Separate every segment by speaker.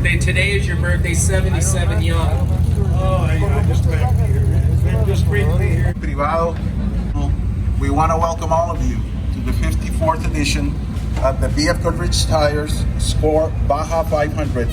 Speaker 1: birthday. Today is your birthday, 77 young.
Speaker 2: Oh, I'm just glad to be here, man. Just great to be here.
Speaker 3: Privado, we want to welcome all of you to the 54th edition of the BF Goodrich Tires Score Baja 500.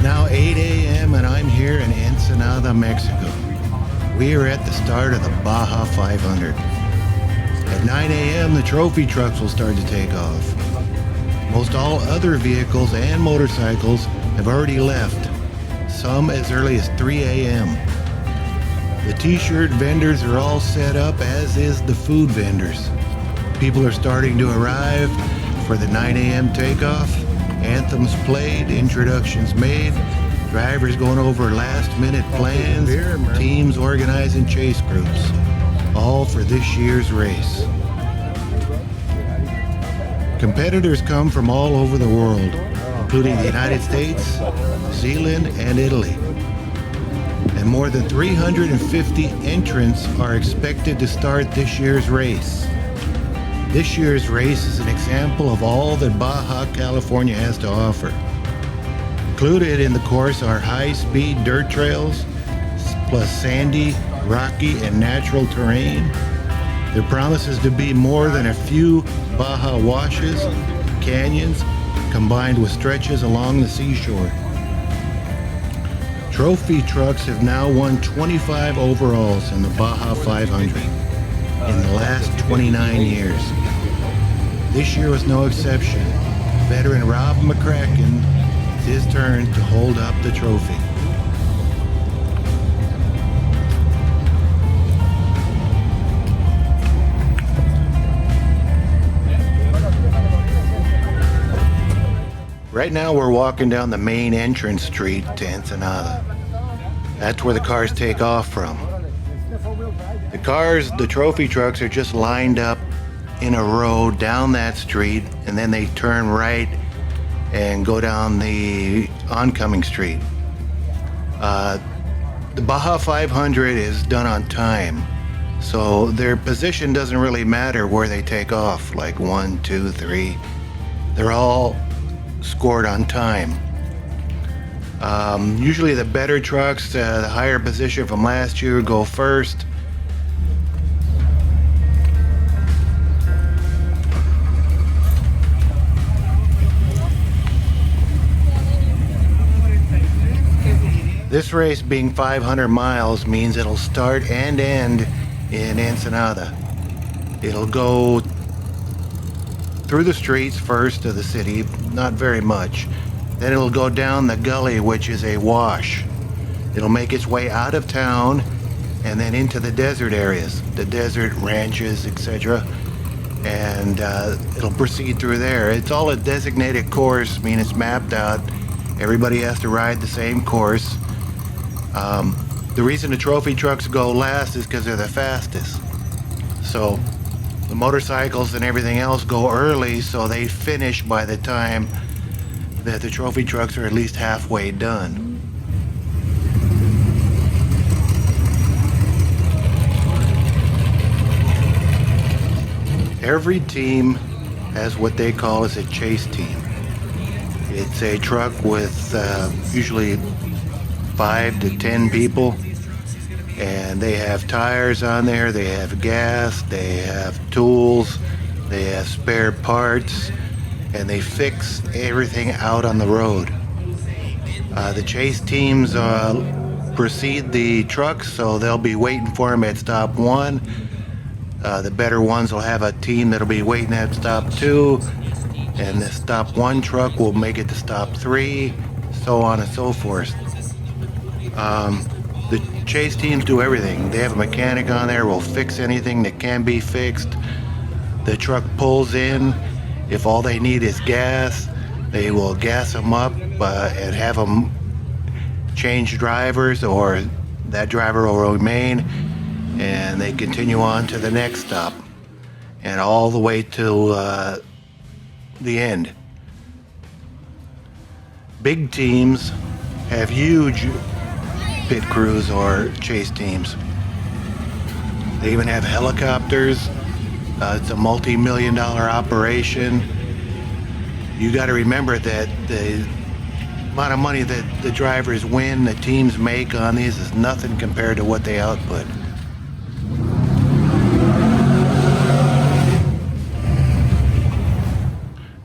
Speaker 4: Now 8 a.m. and I'm here in Ensenada, Mexico. We are at the start of the Baja 500. At 9 a.m. the trophy trucks will start to take off. Most all other vehicles and motorcycles have already left, some as early as 3 a.m. The t-shirt vendors are all set up, as is the food vendors. People are starting to arrive for the 9 a.m. takeoff. Anthems played, introductions made, drivers going over last-minute plans, teams organizing chase groups, all for this year's race. Competitors come from all over the world, including the United States, New Zealand, and Italy. And more than 350 entrants are expected to start this year's race. This year's race is an example of all that Baja California has to offer. Included in the course are high-speed dirt trails, plus sandy, rocky, and natural terrain. There promises to be more than a few Baja washes, canyons, combined with stretches along the seashore. Trophy trucks have now won 25 overalls in the Baja 500 in the last 29 years. This year was no exception. Veteran Rob McCracken, it's his turn to hold up the trophy. Right now we're walking down the main entrance street to Ensenada. That's where the cars take off from. The trophy trucks are just lined up in a row down that street, and then they turn right and go down the oncoming street. The Baja 500 is done on time, so their position doesn't really matter where they take off, like 1, 2, 3. They're all scored on time. Usually the better trucks, the higher position from last year, go first. This race being 500 miles means it'll start and end in Ensenada. It'll go through the streets first of the city, not very much. Then it'll go down the gully, which is a wash. It'll make its way out of town and then into the desert areas, the desert ranches, etc. And it'll proceed through there. It's all a designated course, I mean it's mapped out. Everybody has to ride the same course. The reason the trophy trucks go last is because they're the fastest. So the motorcycles and everything else go early, so they finish by the time that the trophy trucks are at least halfway done. Every team has what they call as a chase team. It's a truck with usually 5 to 10 people, and they have tires on there, they have gas, they have tools, they have spare parts, and they fix everything out on the road. The chase teams precede the trucks, so they'll be waiting for them at stop 1. The better ones will have a team that'll be waiting at stop 2, and the stop 1 truck will make it to stop 3, so on and so forth. The chase teams do everything. They have a mechanic on there who will fix anything that can be fixed. The truck pulls in If all they need is gas, they will gas them up and have them change drivers, or that driver will remain, and they continue on to the next stop, and all the way to the end. Big teams have huge pit crews or chase teams. They even have helicopters. It's a multi-million-dollar operation. You got to remember that the amount of money that the drivers win, the teams make on these, is nothing compared to what they output.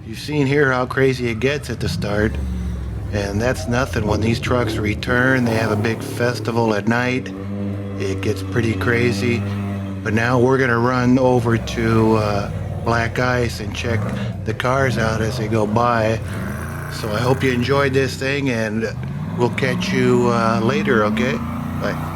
Speaker 4: You've seen here how crazy it gets at the start, and that's nothing. When these trucks return, they have a big festival at night. It gets pretty crazy. But now we're going to run over to Black Ice and check the cars out as they go by. So I hope you enjoyed this thing, and we'll catch you later, okay? Bye.